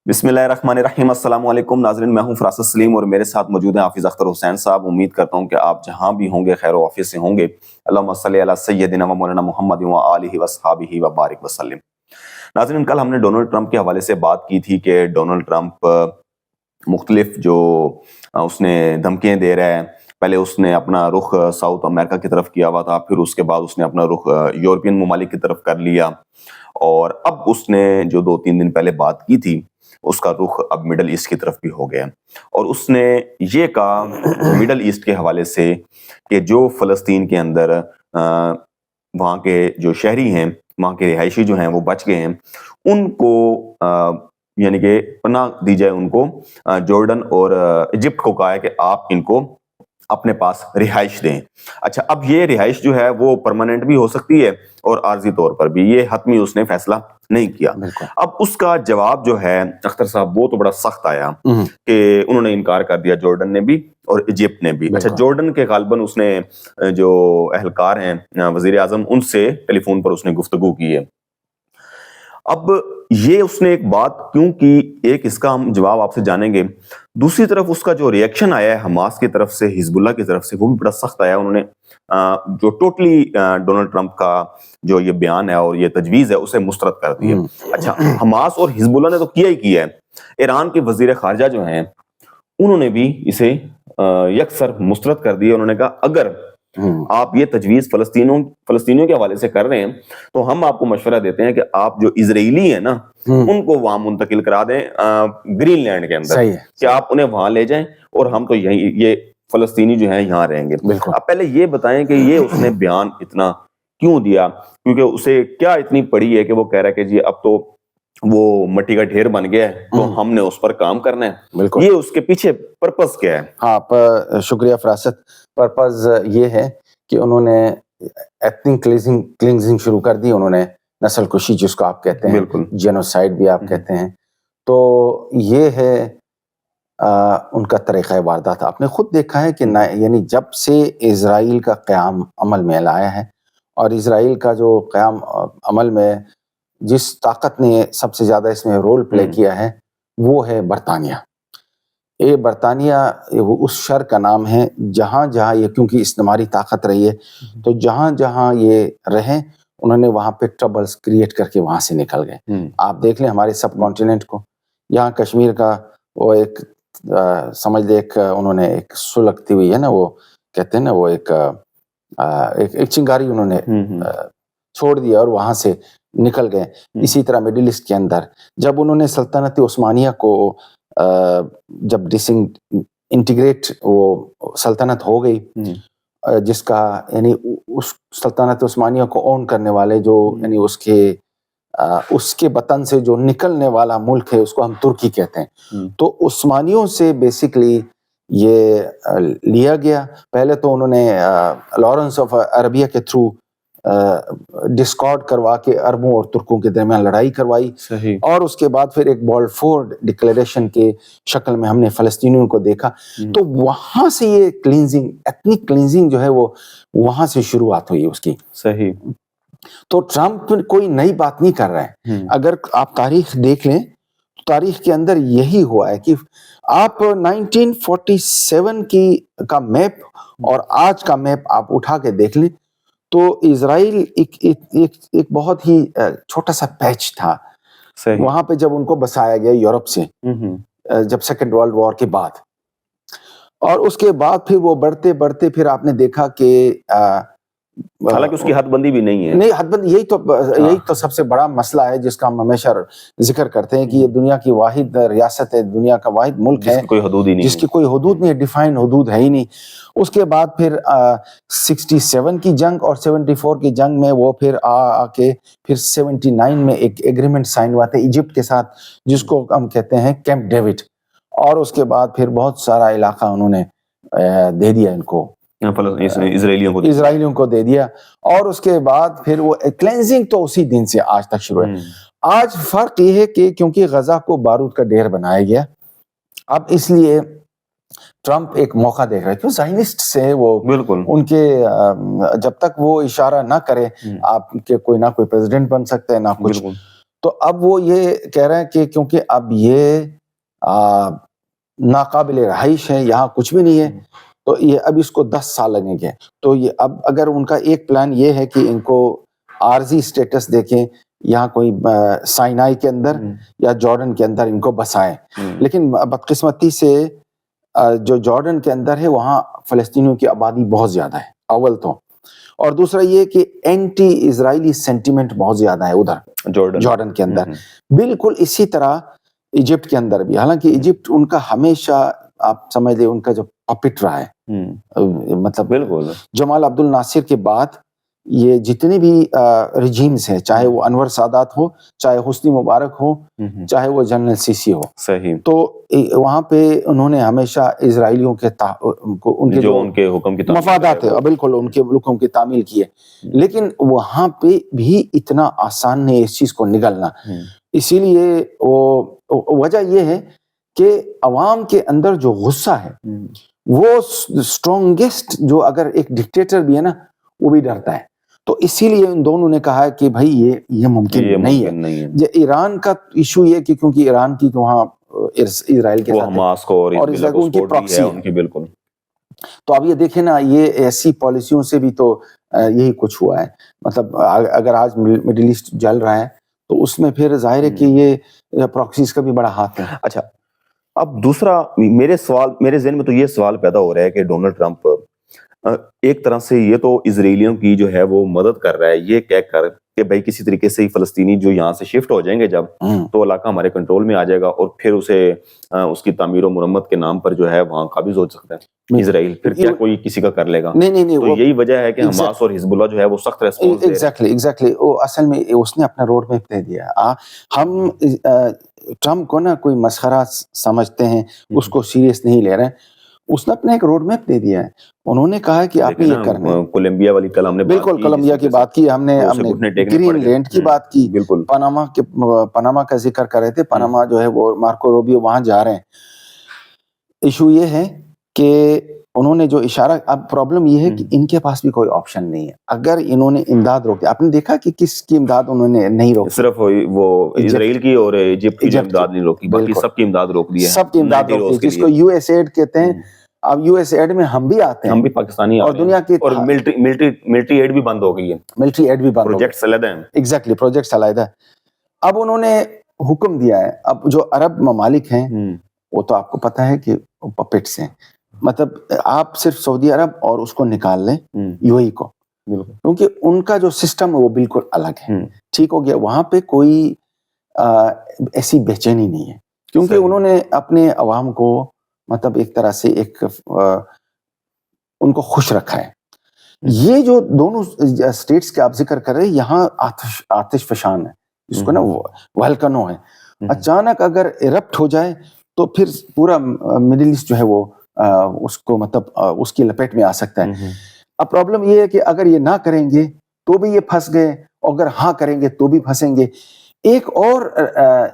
بسم اللہ الرحمن الرحیم۔ السلام علیکم ناظرین، میں ہوں فراست سلیم اور میرے ساتھ موجود ہیں حافظ اختر حسین صاحب۔ امید کرتا ہوں کہ آپ جہاں بھی ہوں گے خیر و عافیت سے ہوں گے۔ اللہم صلی علی سیدنا و مولانا محمد و آلہ و صحابہ و بارک وسلم۔ ناظرین، کل ہم نے ڈونلڈ ٹرمپ کے حوالے سے بات کی تھی کہ ڈونلڈ ٹرمپ مختلف جو اس نے دھمکیاں دے رہا ہے۔ پہلے اس نے اپنا رخ ساؤتھ امریکہ کی طرف کیا ہوا تھا، پھر اس کے بعد اس نے اپنا رخ یورپین ممالک کی طرف کر لیا، اور اب اس نے جو 2-3 دن پہلے بات کی تھی اس کا رخ اب مڈل ایسٹ کی طرف بھی ہو گیا، اور اس نے یہ کہا مڈل ایسٹ کے حوالے سے کہ جو فلسطین کے اندر وہاں کے جو شہری ہیں، وہاں کے رہائشی جو ہیں وہ بچ گئے ہیں، ان کو یعنی کہ پناہ دی جائے، ان کو جارڈن اور ایجپٹ کو کہا ہے کہ آپ ان کو اپنے پاس رہائش دیں۔ اچھا، اب یہ رہائش جو ہے وہ پرماننٹ بھی ہو سکتی ہے اور عارضی طور پر بھی، یہ حتمی اس نے فیصلہ نہیں کیا۔ اب اس کا جواب جو ہے اختر صاحب وہ تو بڑا سخت آیا کہ انہوں نے انکار کر دیا، جارڈن نے بھی اور ایجپٹ نے بھی۔ اچھا، جارڈن کے غالباً اس نے جو اہلکار ہیں وزیر اعظم، ان سے ٹیلی فون پر اس نے گفتگو کی ہے۔ اب یہ اس نے ایک بات کیوں کی، ایک اس کا ہم جواب آپ سے جانیں گے۔ دوسری طرف اس کا جو ریئیکشن آیا ہے حماس کی طرف سے، حزب اللہ کی طرف سے، وہ بھی بڑا سخت آیا۔ انہوں نے جو ٹوٹلی ڈونلڈ ٹرمپ کا جو یہ بیان ہے اور یہ تجویز ہے اسے مسترد کر دیا۔ اچھا، حماس اور حزب اللہ نے تو کیا ہی کیا ہے، ایران کے وزیر خارجہ جو ہیں انہوں نے بھی اسے یکسر مسترد کر دیا۔ انہوں نے کہا اگر آپ یہ تجویز فلسطینیوں کے حوالے سے کر رہے ہیں تو ہم آپ کو مشورہ دیتے ہیں کہ آپ جو اسرائیلی ہیں نا ان کو وہاں منتقل کرا دیں گرین لینڈ کے اندر، کہ آپ انہیں وہاں لے جائیں اور ہم تو یہیں یہ فلسطینی جو ہیں یہاں رہیں گے۔ اب پہلے یہ بتائیں کہ یہ اس نے بیان اتنا کیوں دیا، کیونکہ اسے کیا اتنی پڑی ہے کہ وہ کہہ رہا ہے کہ جی اب تو وہ مٹی کا ڈھیر بن گیا ہے تو ہم نے اس پر کام کرنا ہے۔ یہ اس کے پیچھے پرپس کیا ہے؟ ہاں، شکریہ فراست۔ پرپز یہ ہے کہ انہوں نے ایتھنک کلینزنگ شروع کر دی، انہوں نے نسل کشی جس کو آپ کہتے ہیں، جینوسائیڈ بھی آپ کہتے ہیں، تو یہ ہے ان کا طریقہ واردات۔ آپ نے خود دیکھا ہے کہ یعنی جب سے اسرائیل کا قیام عمل میں لایا ہے، اور اسرائیل کا جو قیام عمل میں جس طاقت نے سب سے زیادہ اس میں رول پلے کیا ہے وہ ہے برطانیہ۔ یہ برطانیہ اس شر کا نام ہے، جہاں جہاں یہ کیونکہ استعماری طاقت رہی ہے تو جہاں جہاں یہ رہیں انہوں نے وہاں پہ ٹربلز کریٹ کر کے وہاں سے نکل گئے۔ آپ دیکھ لیں ہمارے سب کانٹیننٹ کو، یہاں کشمیر کا وہ ایک سمجھ لے انہوں نے ایک سلگتی ہوئی ہے نا، وہ کہتے ہیں نا، وہ ایک چنگاری انہوں نے چھوڑ دیا اور وہاں سے نکل گئے۔ اسی طرح مڈل ایسٹ کے اندر جب انہوں نے سلطنت عثمانیہ کو جب انٹیگریٹ وہ سلطنت ہو گئی، جس کا یعنی اس سلطنت عثمانیہ کو اون کرنے والے جو یعنی اس کے وطن سے جو نکلنے والا ملک ہے اس کو ہم ترکی کہتے ہیں، تو عثمانیوں سے بیسیکلی یہ لیا گیا۔ پہلے تو انہوں نے لارنس آف عربیہ کے تھرو ڈسکارڈ کروا کے عربوں اور ترکوں کے درمیان لڑائی کروائی، اور اس کے بعد پھر ایک بالفور ڈکلیریشن کے شکل میں ہم نے فلسطینیوں کو دیکھا۔ تو وہاں سے یہ کلینزنگ، ایتھنک کلینزنگ جو ہے وہ وہاں سے شروعات ہوئی اس کی۔ صحیح۔ تو ٹرمپ کوئی نئی بات نہیں کر رہا ہے۔ اگر آپ تاریخ دیکھ لیں تو تاریخ کے اندر یہی ہوا ہے کہ آپ 1947 کا میپ اور آج کا میپ آپ اٹھا کے دیکھ لیں تو اسرائیل ایک بہت ہی چھوٹا سا پیچ تھا وہاں پہ جب ان کو بسایا گیا یورپ سے، جب سیکنڈ ورلڈ وار کے بعد، اور اس کے بعد پھر وہ بڑھتے بڑھتے پھر آپ نے دیکھا کہ حالانکہ اس کی حد بندی بھی نہیں ہے۔ نہیں، حد بندی یہی تو سب سے بڑا مسئلہ ہے جس کا ہم ہمیشہ ذکر کرتے ہیں کہ یہ دنیا کی واحد ریاست ہے، دنیا کا واحد ملک ہے جس کی کوئی حدود ہی نہیں، جس کی کوئی حدود نہیں، ڈیفائن حدود ہے ہی نہیں۔ اس کے بعد پھر 67 کی جنگ اور 74 کی جنگ میں وہ پھر آ کے پھر 79 میں ایک ایگریمنٹ سائن ہوا تھا ایجپٹ کے ساتھ جس کو ہم کہتے ہیں کیمپ ڈیوڈ، اور اس کے بعد پھر بہت سارا علاقہ انہوں نے دے دیا ان کو، اسرائیلیوں کو دے دیا، اور اس کے بعد پھر وہ کلینزنگ تو اسی دن سے آج تک شروع ہے۔ آج فرق یہ ہے کہ کیونکہ غزہ کو بارود کا ڈھیر بنایا گیا، اب اس لیے ٹرمپ ایک موقع دیکھ رہا ہے کہ زائنسٹ سے وہ بالکل ان کے جب تک وہ اشارہ نہ کرے آپ کے کوئی نہ کوئی پریزیڈنٹ بن سکتا ہے نہ کچھ، تو اب وہ یہ کہہ رہے ہیں کہ کیونکہ اب یہ ناقابل رہائش ہے, یہاں کچھ بھی نہیں ہے, تو یہ اب اس کو 10 سال لگیں گے. تو یہ اب اگر ان کا ایک پلان یہ ہے کہ ان کو عارضی سٹیٹس دیکھیں یہاں کوئی سائنائی کے اندر یا جارڈن کے اندر ان کو بسائیں, لیکن بدقسمتی سے جو جارڈن کے اندر ہے وہاں فلسطینیوں کی آبادی بہت زیادہ ہے اول تو, اور دوسرا یہ کہ اینٹی اسرائیلی سینٹیمنٹ بہت زیادہ ہے ادھر جارڈن کے اندر. بالکل اسی طرح ایجپٹ کے اندر بھی, حالانکہ ایجپٹ ان کا ہمیشہ آپ سمجھ لیں ان کا جو پپٹ رہا ہے, مطلب بالکل جمال عبد الناصر کے بعد یہ جتنے بھی رجیمز ہیں, چاہے وہ انور سادات ہو, چاہے حسنی مبارک ہو, چاہے وہ جنرل سیسی ہو, صحیح, تو وہاں پہ انہوں نے ہمیشہ اسرائیلیوں کے ان کے حکم کی مفادات ہے بالکل ان کے حکم کی تعمیل کی ہے, لیکن وہاں پہ بھی اتنا آسان نہیں اس چیز کو نگلنا. اسی لیے وجہ یہ ہے کہ عوام کے اندر جو غصہ ہے وہ اسٹرانگسٹ, جو اگر ایک ڈکٹیٹر بھی ہے نا وہ بھی ڈرتا ہے. تو اسی لیے ان دونوں نے کہا کہ بھائی یہ ممکن نہیں ہے. ایران کا ایشو یہ کہ کیونکہ ایران کی وہاں اسرائیل کے ساتھ حماس کو اور ان کی پراکسی ہے بالکل. تو اب یہ دیکھیں نا, یہ ایسی پالیسیوں سے بھی تو یہی کچھ ہوا ہے. مطلب اگر آج مڈل ایسٹ جل رہا ہے تو اس میں پھر ظاہر ہے کہ یہ پراکسیز کا بھی بڑا ہاتھ ہے. اچھا, اب دوسرا میرے ذہن میں تو یہ سوال پیدا ہو رہا ہے کہ ڈونلڈ ٹرمپ ایک طرح سے یہ تو اسرائیلیوں کی جو ہے وہ مدد کر رہا ہے یہ کہہ کر کہ بھائی کسی طریقے سے فلسطینی جو یہاں سے شفٹ ہو جائیں گے جب, تو علاقہ ہمارے کنٹرول میں آ جائے گا اور پھر اسے اس کی تعمیر و مرمت کے نام پر جو ہے وہاں قابض ہو سکتا ہے اسرائیل. پھر کیا کوئی کسی کا کر لے گا؟ نہیں, تو یہی وجہ ہے کہ حماس اور حزب اللہ جو ہے وہ سخت ریسپانس دے رہے ہیں. ایگزیکٹلی وہ اصل میں اس نے اپنا روڈ میپ دے دیا. ہم ٹرمپ کو نا کوئی مسخرہ سمجھتے ہیں, اس کو سیریس نہیں لے رہے ہیں. اس نے اپنا ایک روڈ میپ دے دیا ہے. انہوں نے کہا کہ آپ نے یہ کرنا ہے. کولمبیا والی کل ہم نے بالکل کولمبیا کی بات کی, ہم نے گرین لینڈ کی بات کی, بالکل پاناما کا ذکر کر رہے تھے. پاناما جو ہے وہ مارکو روبیو وہاں جا رہے ہیں. ایشو یہ ہے کہ انہوں نے جو اشارہ, اب پرابلم یہ ہے کہ ان کے پاس بھی کوئی آپشن نہیں ہے. اگر انہوں نے امداد روکی, آپ نے دیکھا کہ کس کی امداد انہوں نے نہیں روکی, صرف وہ اسرائیل کی اور ایجپٹ کی امداد نہیں روکی, باقی سب کی امداد روک دی ہے. سب کی امداد روکی, جس کو یو ایس ایڈ کہتے ہیں. اب یو ایس ایڈ میں ہم بھی آتے ہیں, ہم بھی پاکستانی اور دنیا کی, اور ملٹری ایڈ بھی بند ہو گئی ہے. ملٹری ایڈ بھی بند, پروجیکٹس علیحدہ ہیں. ایگزیکٹلی, پروجیکٹس علیحدہ. اب انہوں نے حکم دیا ہے, اب جو عرب ممالک ہیں وہ تو آپ کو پتہ ہے کہ پپٹس ہیں. مطلب آپ صرف سعودی عرب اور اس کو نکال لیں یو اے کو, کیونکہ ان کا جو سسٹم ہے وہ بالکل الگ ہے. ٹھیک ہو گیا, وہاں پہ کوئی ایسی بے چینی نہیں ہے, کیونکہ انہوں نے اپنے عوام کو مطلب ایک طرح سے ایک ان کو خوش رکھا ہے. یہ جو دونوں اسٹیٹس کے آپ ذکر کر رہے ہیں, یہاں آتش فشان ہے, جس کو نا والکانو ہے. اچانک اگر ایرپٹ ہو جائے تو پھر پورا مڈل ایسٹ جو ہے وہ اس کو مطلب اس کی لپیٹ میں آ سکتا ہے. اب پرابلم یہ ہے کہ اگر یہ نہ کریں گے تو بھی یہ پھنس گئے, اور اگر ہاں کریں گے تو بھی پھنسیں گے. ایک اور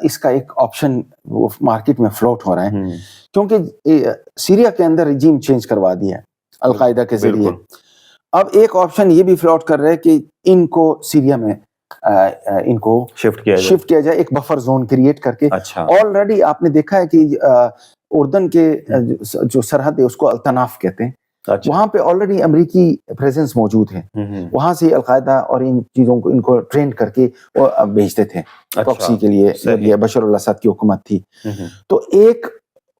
اس کا ایک آپشن مارکیٹ میں فلوٹ ہو رہا ہے, کیونکہ سیریا کے اندر رجیم چینج کروا دیا ہے القاعدہ کے ذریعے. اب ایک آپشن یہ بھی فلوٹ کر رہا ہے کہ ان کو سیریا میں ان کو شفٹ کیا جائے, ایک بفر زون کریٹ کر کے. آلریڈی آپ نے دیکھا ہے کہ اردن کے جو سرحد ہے اس کو الطناف کہتے ہیں, وہاں پہ آلریڈی امریکی پریزنس موجود ہے. وہاں سے القاعدہ اور ان چیزوں کو ان کو ٹرین کر کے بھیجتے تھے پراکسی کے لیے, جب بشار الاسد کی حکومت تھی. تو ایک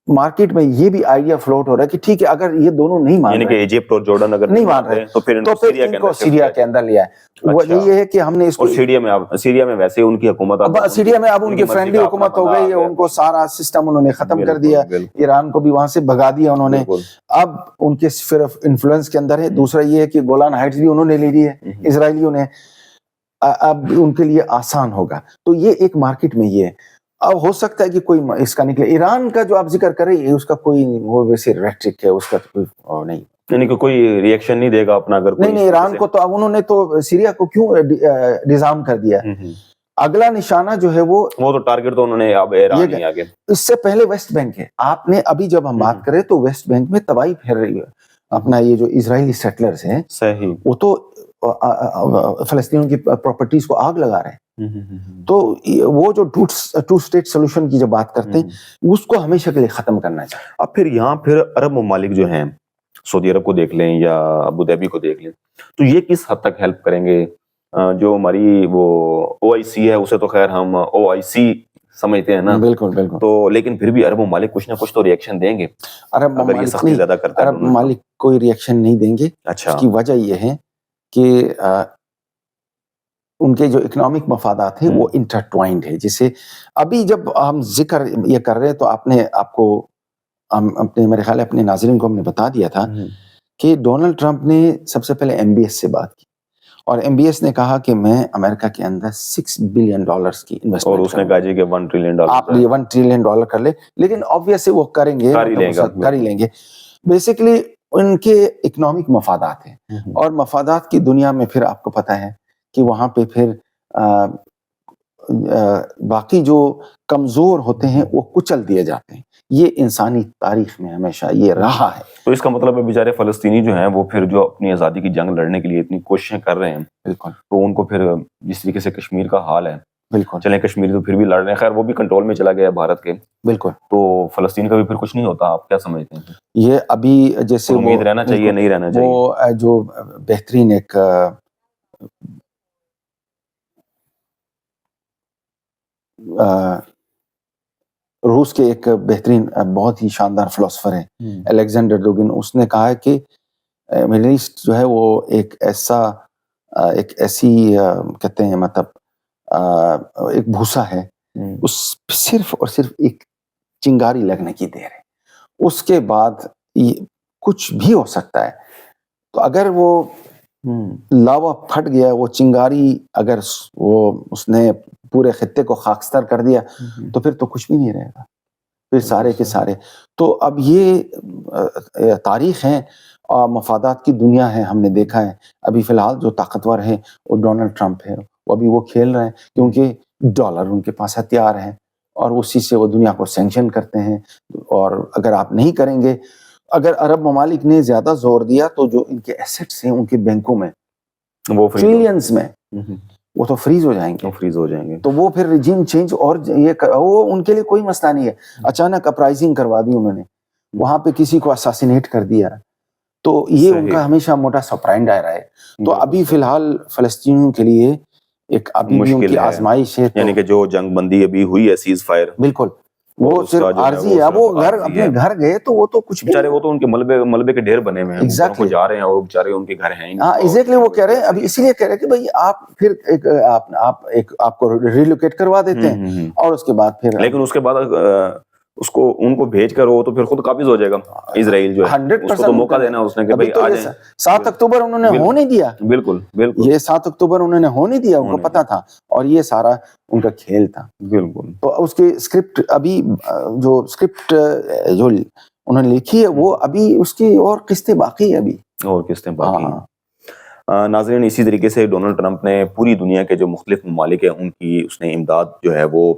مارکیٹ میں یہ بھی آئیڈیا فلوٹ ہو رہا ہے کہ ٹھیک ہے, اگر یہ دونوں نہیں مان رہے, یعنی کہ ایجپٹ اور جارڈن اگر نہیں مان رہے, تو پھر ان کو سیریا کے اندر لیا ہے. یہ ہے کہ ہم نے اس کو سیریا میں ویسے ان کی حکومت, سیریا میں اب ان کی فرینڈلی حکومت ہو گئی ہے, ان کو سارا سسٹم انہوں نے ختم کر دیا, ایران کو بھی وہاں سے بھگا دیا انہوں نے. اب ان کے صرف انفلوئنس کے اندر ہے. دوسرا یہ ہے کہ گولان ہائٹس بھی انہوں نے لے لی ہے اسرائیلیوں نے, اب ان کے لیے آسان ہوگا. تو یہ ایک مارکیٹ میں یہ ہے. اب ہو سکتا ہے کہ کوئی اس کا نکلے. ایران کا جو آپ ذکر کر رہے ہیں اس کا کوئی وہ ویسے ریٹرک ہے, اس کا کوئی نہیں, یعنی کہ کوئی ریئیکشن نہیں دے گا اپنا. اگر نہیں ایران کو تو اب انہوں نے تو سیریا کو کیوں ڈیزارم کر دیا, اگلا نشانہ جو ہے وہ تو ٹارگٹ تو انہوں نے اب ایران ہی آگے. اس سے پہلے ویسٹ بینک ہے. آپ نے ابھی جب ہم بات کریں تو ویسٹ بینک میں تباہی پھیل رہی ہے. اپنا یہ جو اسرائیلی سیٹلرز ہیں صحیح, وہ تو فلسطینیوں کی پراپرٹیز کو آگ لگا رہے ہیں. تو وہ جو ٹو اسٹیٹ سولوشن کی جو بات کرتے ہیں اس کو ہمیشہ کے لیے ختم کرنا چاہیے. اب پھر یہاں پھر عرب ممالک جو ہیں، سعودی عرب کو دیکھ لیں یا ابو ظہبی کو دیکھ لیں، تو یہ کس حد تک ہیلپ کریں گے؟ جو ہماری وہ او آئی سی ہے اسے تو خیر ہم او آئی سی سمجھتے ہیں نا. بالکل بالکل. تو لیکن پھر بھی عرب ممالک کچھ نہ کچھ تو ریئیکشن دیں گے. عرب اگر یہ سختی زیادہ کرتا ہے عرب ممالک کوئی ریئیکشن نہیں دیں گے. اچھا. اس کی وجہ یہ ہے کہ ان کے جو اکنامک مفادات ہیں وہ انٹرٹوائنڈ ہے. جیسے ابھی جب ہم ذکر یہ کر رہے ہیں تو آپ کو اپنے میرے خیال ہے اپنے ناظرین کو ہم نے بتا دیا تھا کہ ڈونلڈ ٹرمپ نے سب سے پہلے ایم بی ایس سے بات کی اور ایم بی ایس نے کہا کہ میں امریکہ کے اندر $6 بلین کی انویسٹمنٹ، اور اس نے کہا جی کہ $1 ٹریلین آپ $1 ٹریلین کر لیں. لیکن آبویسلی وہ کریں گے، کر ہی لیں گے. بیسیکلی ان کے اکنامک مفادات ہیں اور مفادات کی دنیا میں پھر آپ کو پتہ ہے کہ وہاں پہ پھر باقی جو کمزور ہوتے ہیں وہ کچل دیے جاتے ہیں. یہ انسانی تاریخ میں ہمیشہ یہ رہا ہے. تو اس کا مطلب ہے بیچارے فلسطینی جو ہیں وہ پھر جو اپنی آزادی کی جنگ لڑنے کے لیے اتنی کوششیں کر رہے ہیں، بالکل، تو ان کو پھر جس طریقے سے کشمیر کا حال ہے، بالکل چلیں کشمیر تو پھر بھی لڑ رہے ہیں، خیر وہ بھی کنٹرول میں چلا گیا ہے بھارت کے، بالکل. تو فلسطین کا بھی پھر کچھ نہیں ہوتا. آپ کیا سمجھتے ہیں؟ یہ ابھی جیسے امید رہنا چاہیے، نہیں رہنا چاہیے. وہ جو بہترین ایک روس کے ایک بہترین بہت ہی شاندار فلسفر ہے الیگزینڈر دوگن، اس نے کہا ہے کہ مڈل ایسٹ جو ہے وہ ایک ایسی کہتے ہیں مطلب ایک بھوسا ہے، اس صرف اور صرف ایک چنگاری لگنے کی دیر ہے، اس کے بعد کچھ بھی ہو سکتا ہے. تو اگر وہ لاوا پھٹ گیا، وہ چنگاری اگر اس نے پورے خطے کو خاکستر کر دیا تو پھر تو کچھ بھی نہیں رہے گا، پھر سارے کے سارے. تو اب یہ تاریخ ہے اور مفادات کی دنیا ہے. ہم نے دیکھا ہے ابھی فی الحال جو طاقتور ہے وہ ڈونلڈ ٹرمپ ہے، وہ ابھی وہ کھیل رہے ہیں کیونکہ ڈالر ان کے پاس ہتھیار ہے اور اسی سے وہ دنیا کو سینکشن کرتے ہیں. اور اگر آپ نہیں کریں گے، اگر عرب ممالک نے زیادہ زور دیا تو جو ان کے ایسٹس ہیں ان کے بینکوں میں وہ ٹریلینز میں وہ تو فریز ہو جائیں گے. تو وہ پھر رجیم چینج اور وہ ان کے لیے کوئی مسئلہ نہیں ہے. اچانک اپرائزنگ کروا دی انہوں نے، وہاں پہ کسی کو اساسینیٹ کر دیا، تو یہ ان کا ہمیشہ موٹا سپرائنڈا رہا ہے. تو ابھی فی الحال فلسطینیوں کے لیے ایک ابھی بھی ان کی آزمائش ہے، یعنی کہ جو جنگ بندی ابھی ہوئی ہے سیز فائر، بالکل وہ صرف عارضی ہے. اب وہ اپنے گھر گئے تو وہ تو کچھ بیچارے، وہ تو ان کے ملبے کے ڈھیر بنے ہوئے ہیں، وہ جا رہے ہیں اور بیچارے ان کے گھر ہیں. ہاں ایگزیکٹلی، وہ کہہ رہے ہیں ابھی اسی لیے کہہ رہے ہیں کہ بھائی آپ پھر آپ کو ریلوکیٹ کروا دیتے ہیں اور اس کے بعد پھر، لیکن اس کے بعد ان کو بھیج کر وہ تو پھر خود قابض ہو جائے گا اسرائیل جو ہے. 100% اس کو تو موقع دینا اس نے کہ بھائی آ جائیں. 7 اکتوبر انہوں نے ہونے دیا، بالکل بالکل، یہ 7 اکتوبر انہوں نے ہونے دیا، ان کو پتا تھا اور یہ سارا ان کا کھیل تھا. بالکل. تو اس کی اسکرپٹ ابھی جو انہوں نے لکھی ہے وہ ابھی اس کی اور قسطیں باقی ہے، ابھی اور قسطیں باقی ہیں. ناظرین، اسی طریقے سے ڈونلڈ ٹرمپ نے پوری دنیا کے جو مختلف ممالک ہیں ان کی اس نے امداد جو ہے وہ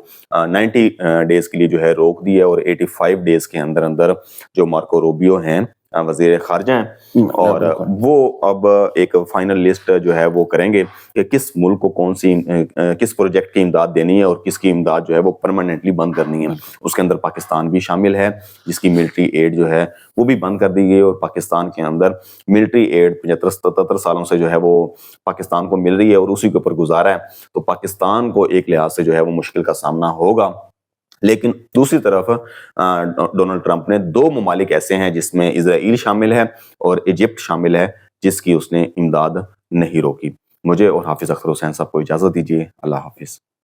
90 ڈیز کے لیے جو ہے روک دی ہے، اور 85 ڈیز کے اندر اندر جو مارکو روبیو ہیں وزیر خارجہ ہیں، اور وہ اب ایک فائنل لسٹ جو ہے وہ کریں گے کہ کس ملک کو کس پروجیکٹ کی امداد دینی ہے اور کس کی امداد جو ہے وہ پرماننٹلی بند کرنی ہے. اس کے اندر پاکستان بھی شامل ہے جس کی ملٹری ایڈ جو ہے وہ بھی بند کر دی گئی، اور پاکستان کے اندر ملٹری ایڈ 75-77 سالوں سے جو ہے وہ پاکستان کو مل رہی ہے اور اسی کے اوپر گزارا ہے. تو پاکستان کو ایک لحاظ سے جو ہے وہ مشکل کا سامنا ہوگا. لیکن دوسری طرف ڈونلڈ ٹرمپ نے 2 ممالک ایسے ہیں جس میں اسرائیل شامل ہے اور ایجپٹ شامل ہے جس کی اس نے امداد نہیں روکی. مجھے اور حافظ اختر حسین صاحب کو اجازت دیجیے. اللہ حافظ.